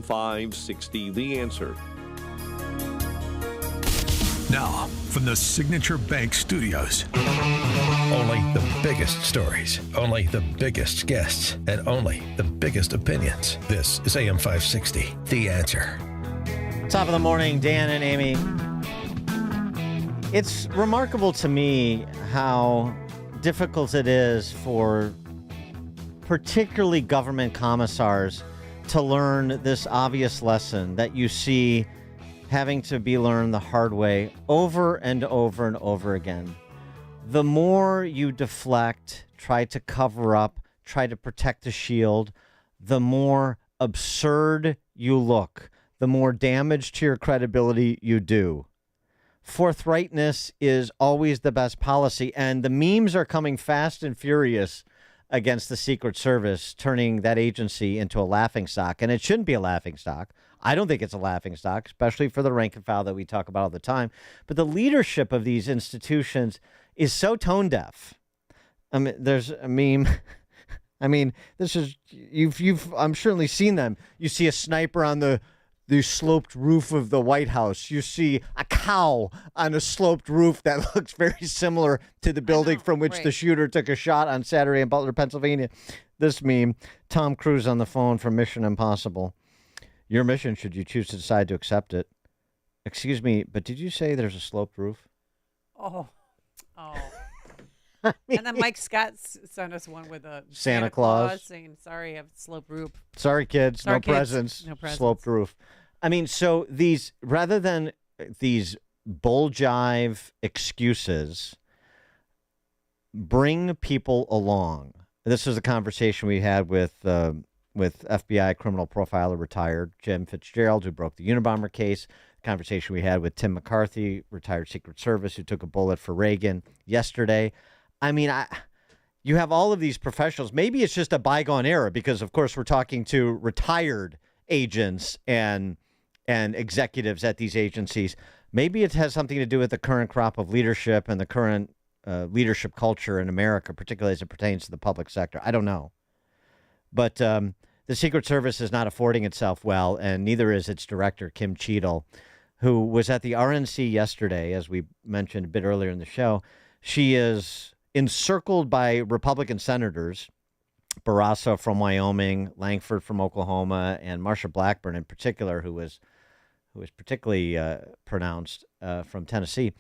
560 The Answer. Now, from the Signature Bank Studios. Only the biggest stories, only the biggest guests, and only the biggest opinions. This is AM 560, The Answer. Top of the morning, Dan and Amy. It's remarkable to me how difficult it is for particularly government commissars to learn this obvious lesson that you see having to be learned the hard way over and over and over again. The more you deflect, try to cover up, try to protect the shield, the more absurd you look, the more damage to your credibility you do. Forthrightness is always the best policy, and the memes are coming fast and furious against the Secret Service, turning that agency into a laughingstock. And it shouldn't be a laughingstock. I don't think it's a laughingstock, especially for the rank and file that we talk about all the time. But the leadership of these institutions is so tone deaf. I mean, there's a meme. I mean, this is you've I'm certainly seen them. You see a sniper on the sloped roof of the White House. You see a cow on a sloped roof that looks very similar to the building from which the shooter took a shot on Saturday in Butler, Pennsylvania. This meme, Tom Cruise on the phone from Mission Impossible. Your mission, should you choose to decide to accept it. Excuse me, but did you say there's a sloped roof? Oh. And then Mike Scott sent us one with a Santa Claus saying, sorry, I have a sloped roof. Sorry, kids, no presents, sloped roof. I mean, so these, rather than these bull jive excuses, bring people along. This is a conversation we had with FBI criminal profiler retired Jim Fitzgerald, who broke the Unabomber case. Conversation we had with Tim McCarthy, retired Secret Service, who took a bullet for Reagan yesterday. I mean, you have all of these professionals. Maybe it's just a bygone era because, of course, we're talking to retired agents and executives at these agencies. Maybe it has something to do with the current crop of leadership and the current leadership culture in America, particularly as it pertains to the public sector. I don't know. But the Secret Service is not affording itself well, and neither is its director, Kim Cheadle, who was at the RNC yesterday, as we mentioned a bit earlier in the show. She is encircled by Republican senators, Barrasso from Wyoming, Langford from Oklahoma, and Marsha Blackburn in particular, who was particularly pronounced from Tennessee,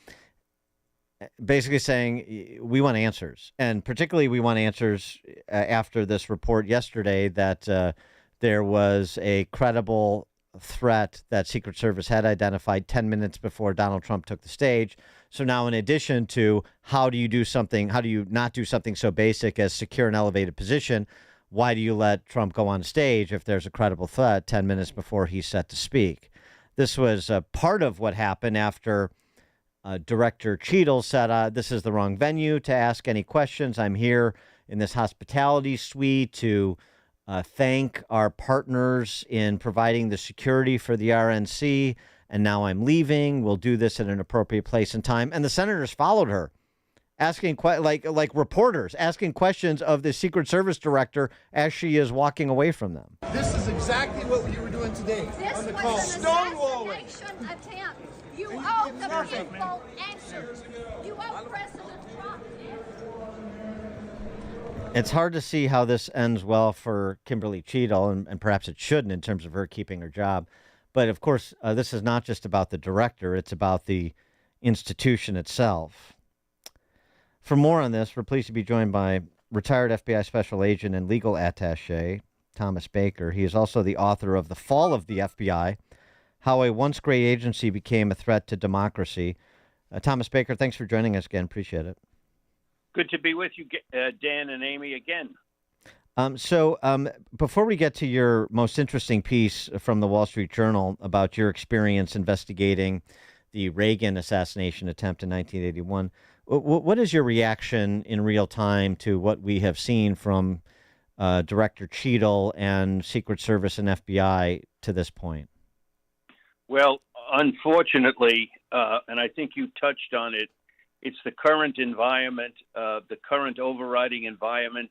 basically saying we want answers. And particularly we want answers after this report yesterday that there was a credible threat that Secret Service had identified 10 minutes before Donald Trump took the stage. So now, in addition to how do you not do something so basic as secure an elevated position, why do you let Trump go on stage if there's a credible threat 10 minutes before he's set to speak? This was part of what happened after Director Cheadle said, this is the wrong venue to ask any questions. I'm here in this hospitality suite to thank our partners in providing the security for the RNC, and now I'm leaving. We'll do this at an appropriate place and time. And the senators followed her, asking like reporters asking questions of the Secret Service director as she is walking away from them. This is exactly what you were doing today on the call. Stonewalling. Attempt. You owe the people answers. You owe President Trump. It's hard to see how this ends well for Kimberly Cheadle, and perhaps it shouldn't in terms of her keeping her job. But, of course, this is not just about the director. It's about the institution itself. For more on this, we're pleased to be joined by retired FBI special agent and legal attaché Thomas Baker. He is also the author of The Fall of the FBI, How a Once Great Agency Became a Threat to Democracy. Thomas Baker, thanks for joining us again. Appreciate it. Good to be with you, Dan and Amy, again. So before we get to your most interesting piece from the Wall Street Journal about your experience investigating the Reagan assassination attempt in 1981, what is your reaction in real time to what we have seen from Director Cheadle and Secret Service and FBI to this point? Well, unfortunately, and I think you touched on it, it's the current environment, the current overriding environment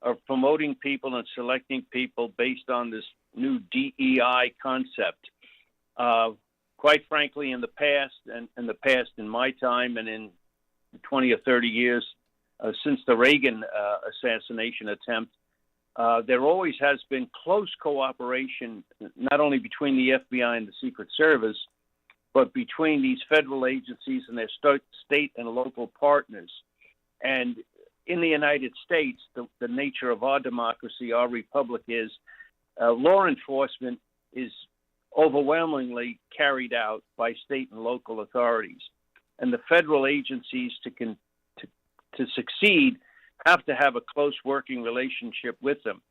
of promoting people and selecting people based on this new DEI concept. Quite frankly, in the past, and in the past in my time and in 20 or 30 years since the Reagan assassination attempt, there always has been close cooperation, not only between the FBI and the Secret Service, but between these federal agencies and their state and local partners. And in the United States, the nature of our democracy, our republic is law enforcement is overwhelmingly carried out by state and local authorities. And the federal agencies to succeed have to have a close working relationship with them.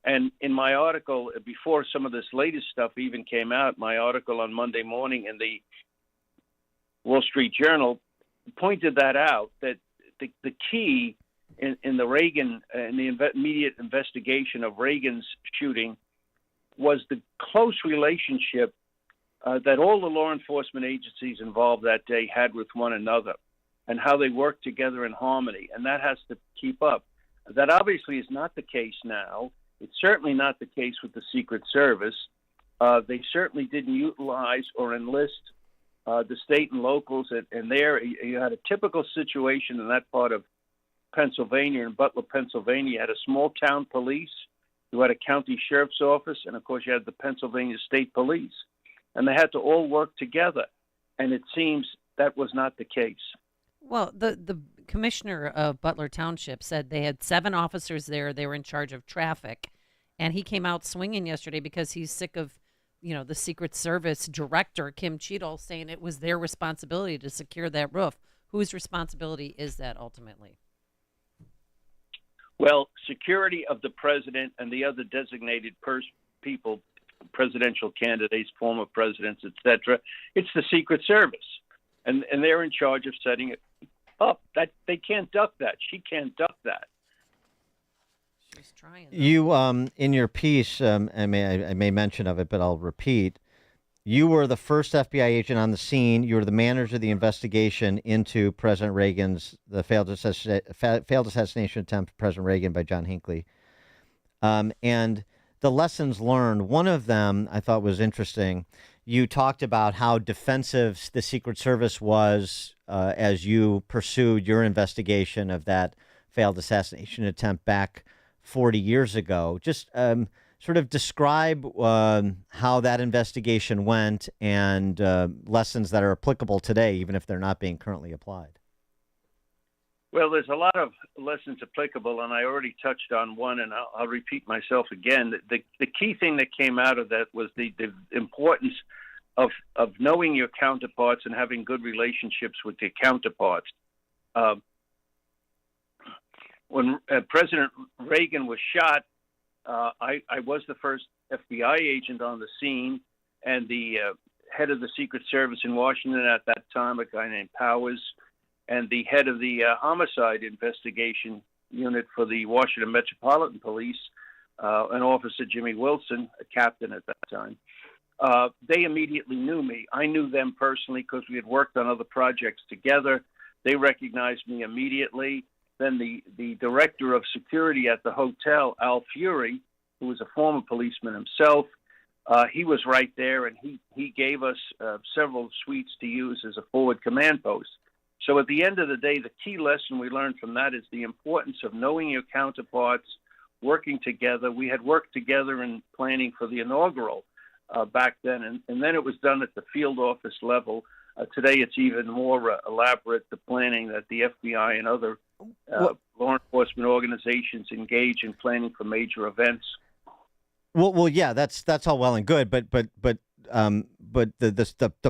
And in my article, before some of this latest stuff even came out, my article on Monday morning in the Wall Street Journal pointed that out, that the key in the Reagan, in the immediate investigation of Reagan's shooting was the close relationship that all the law enforcement agencies involved that day had with one another and how they worked together in harmony. And that has to keep up. That obviously is not the case now. It's certainly not the case with the Secret Service. They certainly didn't utilize or enlist the state and locals. And there you had a typical situation in that part of Pennsylvania, in Butler, Pennsylvania. You had a small town police, you had a county sheriff's office, and of course you had the Pennsylvania State Police. And they had to all work together. And it seems that was not the case. Well, the commissioner of Butler Township said they had 7 officers there. They were in charge of traffic. And he came out swinging yesterday because he's sick of, the Secret Service director, Kim Cheadle, saying it was their responsibility to secure that roof. Whose responsibility is that ultimately? Well, security of the president and the other designated people, presidential candidates, former presidents, etc. It's the Secret Service. And they're in charge of setting it up. That they can't duck that. She can't duck that. She's trying. You, in your piece, I may mention of it, but I'll repeat. You were the first FBI agent on the scene. You were the manager of the investigation into President Reagan's the failed assassination attempt of President Reagan by John Hinckley. And the lessons learned. One of them I thought was interesting. You talked about how defensive the Secret Service was as you pursued your investigation of that failed assassination attempt back 40 years ago. Just sort of describe how that investigation went and lessons that are applicable today, even if they're not being currently applied. Well, there's a lot of lessons applicable, and I already touched on one, and I'll repeat myself again. The key thing that came out of that was the importance of knowing your counterparts and having good relationships with your counterparts. When President Reagan was shot, I was the first FBI agent on the scene, and the head of the Secret Service in Washington at that time, a guy named Powers, and the head of the homicide investigation unit for the Washington Metropolitan Police, an officer, Jimmy Wilson, a captain at that time. They immediately knew me. I knew them personally because we had worked on other projects together. They recognized me immediately. Then the director of security at the hotel, Al Fury, who was a former policeman himself, he was right there, and he gave us several suites to use as a forward command post. So at the end of the day, the key lesson we learned from that is the importance of knowing your counterparts, working together. We had worked together in planning for the inaugural back then, and then it was done at the field office level. Today, it's even more elaborate, the planning that the FBI and other law enforcement organizations engage in planning for major events. Well, yeah, that's all well and good, but the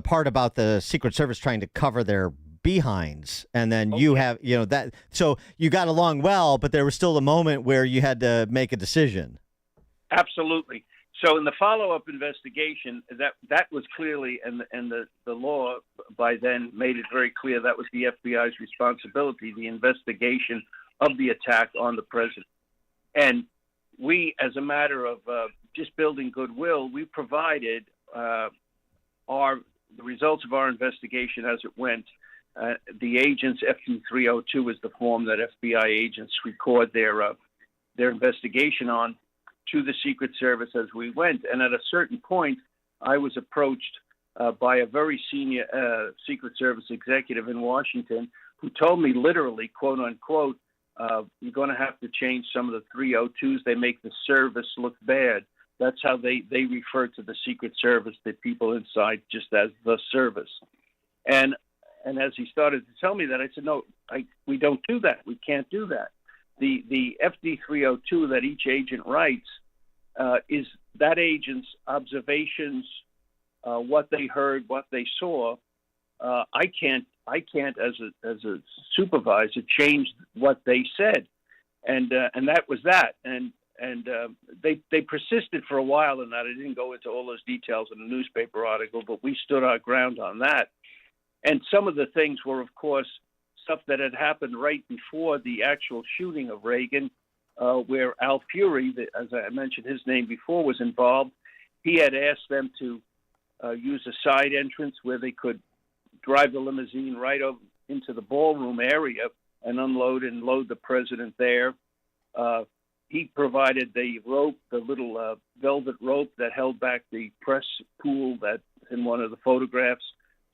part about the Secret Service trying to cover their behinds, and then you have that. So you got along well, but there was still a moment where you had to make a decision. Absolutely. So in the follow-up investigation, that was clearly, and the law by then made it very clear that was the FBI's responsibility, the investigation of the attack on the president. And we, as a matter of just building goodwill, we provided the results of our investigation as it went. The agents, FU 302 is the form that FBI agents record their investigation on. to the Secret Service as we went. And at a certain point, I was approached by a very senior Secret Service executive in Washington who told me literally, quote unquote, you're going to have to change some of the 302s. They make the service look bad. That's how they refer to the Secret Service, the people inside, just as the service. And as he started to tell me that, I said, no, we don't do that. We can't do that. The FD 302 that each agent writes is that agent's observations, what they heard, what they saw. I can't as a supervisor change what they said, and that was that. And they persisted for a while in that. I didn't go into all those details in the newspaper article, but we stood our ground on that. And some of the things were, of course, stuff that had happened right before the actual shooting of Reagan, where Al Fury, as I mentioned his name before, was involved. He had asked them to use a side entrance where they could drive the limousine right up into the ballroom area and unload and load the president there. He provided the rope, the little velvet rope that held back the press pool that's in one of the photographs.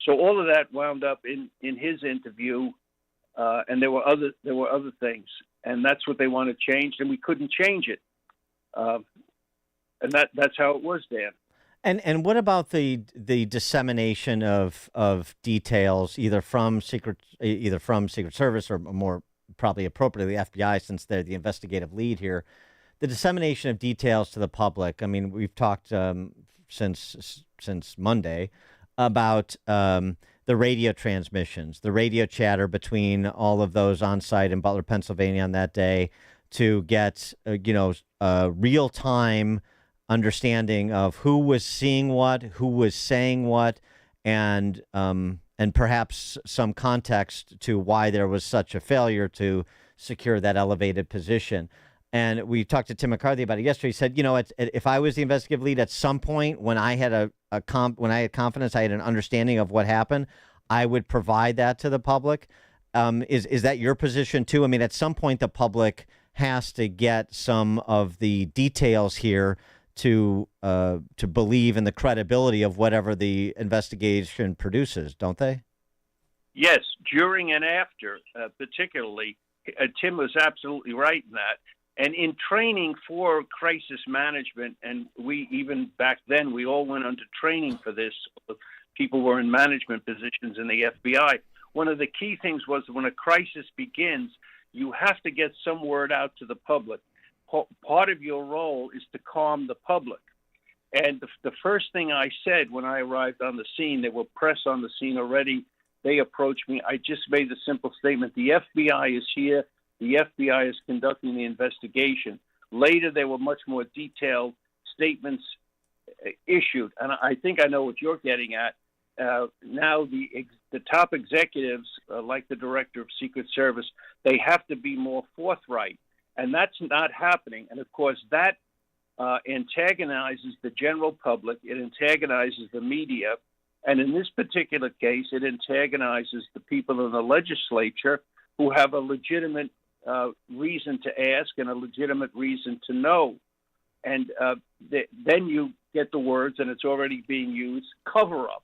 So all of that wound up in his interview, and there were other things, and that's what they wanted changed, and we couldn't change it, and that's how it was, Dan. And what about the dissemination of details either from Secret Service or more probably appropriately the FBI, since they're the investigative lead here, the dissemination of details to the public? I mean, we've talked since Monday about the radio transmissions, the radio chatter between all of those on site in Butler, Pennsylvania on that day to get real time understanding of who was seeing what, who was saying what, and perhaps some context to why there was such a failure to secure that elevated position. And we talked to Tim McCarthy about it yesterday. He said, if I was the investigative lead at some point when I had when I had confidence, I had an understanding of what happened, I would provide that to the public. Is that your position too? I mean, at some point the public has to get some of the details here to believe in the credibility of whatever the investigation produces, don't they? Yes, during and after, particularly. Tim was absolutely right in that. And in training for crisis management, and we even back then, we all went under training for this. People were in management positions in the FBI. One of the key things was when a crisis begins, you have to get some word out to the public. Part of your role is to calm the public. And the first thing I said when I arrived on the scene, there were press on the scene already. They approached me. I just made the simple statement, the FBI is here. The FBI is conducting the investigation. Later, there were much more detailed statements issued. And I think I know what you're getting at. Now, the top executives, like the director of Secret Service, they have to be more forthright. And that's not happening. And, of course, that antagonizes the general public. It antagonizes the media. And in this particular case, it antagonizes the people in the legislature who have a legitimate reason to ask and a legitimate reason to know. And then you get the words, and it's already being used, cover up.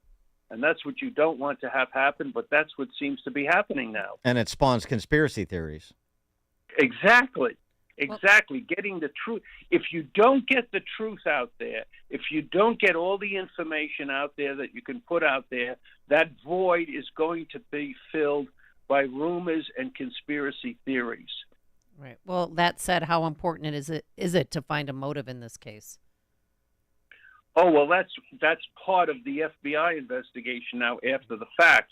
And that's what you don't want to have happen, but that's what seems to be happening now. And it spawns conspiracy theories. Exactly. Getting the truth. If you don't get the truth out there, if you don't get all the information out there that you can put out there, that void is going to be filled by rumors and conspiracy theories. Right. Well, that said, how important is it to find a motive in this case? Oh, well, that's part of the FBI investigation now after the fact.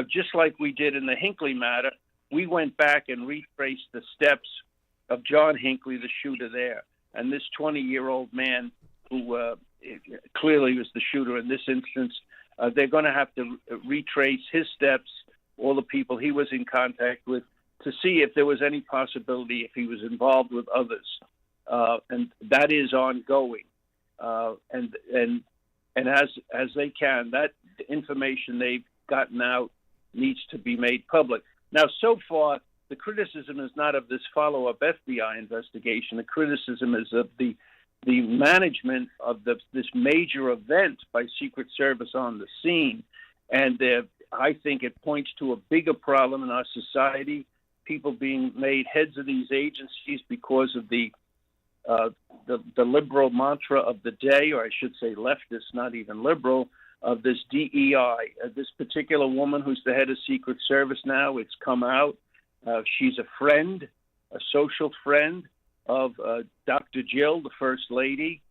Just like we did in the Hinckley matter, we went back and retraced the steps of John Hinckley, the shooter there. And this 20-year-old man who clearly was the shooter in this instance, they're going to have to retrace his steps, all the people he was in contact with, to see if there was any possibility if he was involved with others. And that is ongoing. And as they can, that information they've gotten out needs to be made public. Now, so far, the criticism is not of this follow-up FBI investigation. The criticism is of the the management of this major event by Secret Service on the scene. And I think it points to a bigger problem in our society, people being made heads of these agencies because of the liberal mantra of the day, or I should say leftist, not even liberal, of this DEI. This particular woman who's the head of Secret Service now, it's come out. She's a friend, a social friend of Dr. Jill, the First Lady.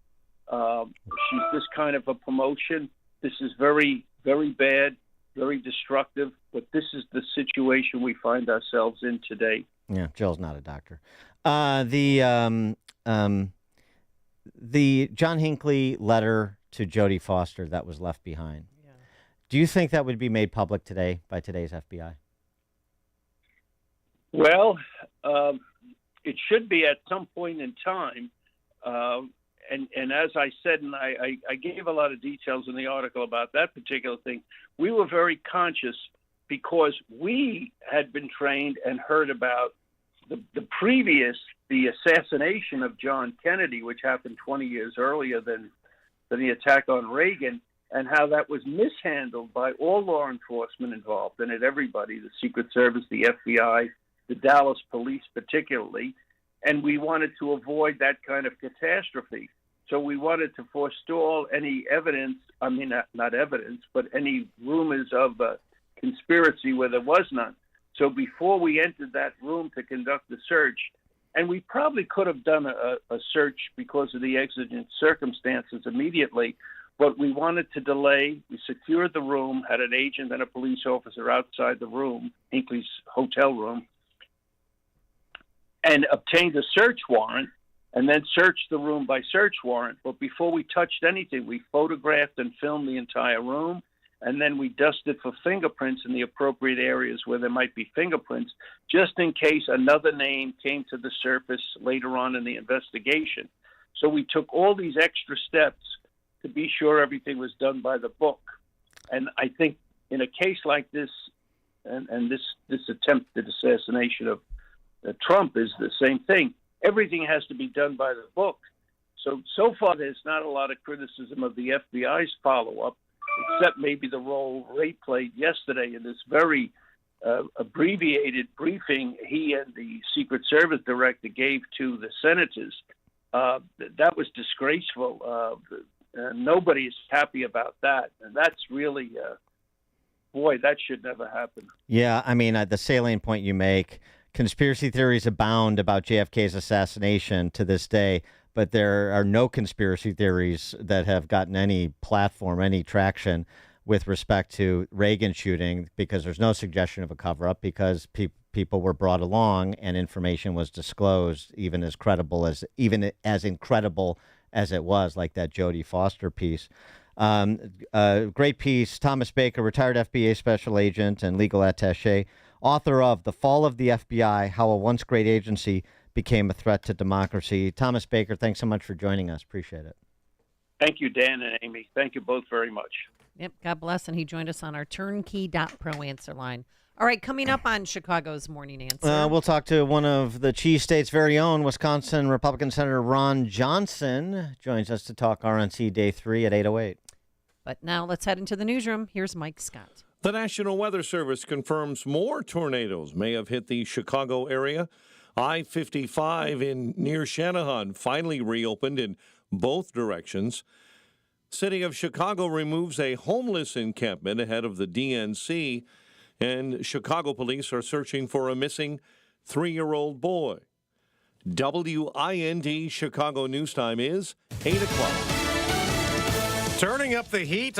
She's this kind of a promotion. This is very, very bad, very destructive, but this is the situation we find ourselves in today. Yeah, Jill's not a doctor. The John Hinckley letter to Jodie Foster that was left behind. Yeah. Do you think that would be made public today by today's FBI? Well, it should be at some point in time. And as I said, and I gave a lot of details in the article about that particular thing, we were very conscious because we had been trained and heard about the assassination of John Kennedy, which happened 20 years earlier than the attack on Reagan, and how that was mishandled by all law enforcement involved in it, everybody, the Secret Service, the FBI, the Dallas police particularly, and we wanted to avoid that kind of catastrophe. So we wanted to forestall any evidence, I mean, not evidence, but any rumors of conspiracy where there was none. So before we entered that room to conduct the search, and we probably could have done a search because of the exigent circumstances immediately, but we wanted to delay. We secured the room, had an agent and a police officer outside the room, Hinckley's hotel room, and obtained a search warrant, and then searched the room by search warrant. But before we touched anything, we photographed and filmed the entire room, and then we dusted for fingerprints in the appropriate areas where there might be fingerprints, just in case another name came to the surface later on in the investigation. So we took all these extra steps to be sure everything was done by the book. And I think in a case like this, and this attempted assassination of Trump is the same thing. Everything has to be done by the book. So far, there's not a lot of criticism of the FBI's follow-up, except maybe the role Ray played yesterday in this very abbreviated briefing he and the Secret Service director gave to the senators. That was disgraceful. Nobody is happy about that. And that's really, boy, that should never happen. Yeah, I mean, the salient point you make, conspiracy theories abound about JFK's assassination to this day, but there are no conspiracy theories that have gotten any platform, any traction with respect to Reagan shooting, because there's no suggestion of a cover-up, because people were brought along and information was disclosed, even as incredible as it was, like that Jodie Foster piece. Great piece. Thomas Baker, retired FBI special agent and legal attaché, author of The Fall of the FBI, How a Once Great Agency Became a Threat to Democracy. Thomas Baker, thanks so much for joining us. Appreciate it. Thank you, Dan and Amy. Thank you both very much. Yep, God bless. And he joined us on our turnkey.pro answer line. All right, coming up on Chicago's Morning Answer. We'll talk to one of the Cheese State's very own, Wisconsin Republican Senator Ron Johnson. Joins us to talk RNC Day 3 at 8:08. But now let's head into the newsroom. Here's Mike Scott. The National Weather Service confirms more tornadoes may have hit the Chicago area. I-55 near Shanahan finally reopened in both directions. City of Chicago removes a homeless encampment ahead of the DNC, and Chicago police are searching for a missing 3-year-old boy. WIND Chicago News Time is 8 o'clock. Turning up the heat.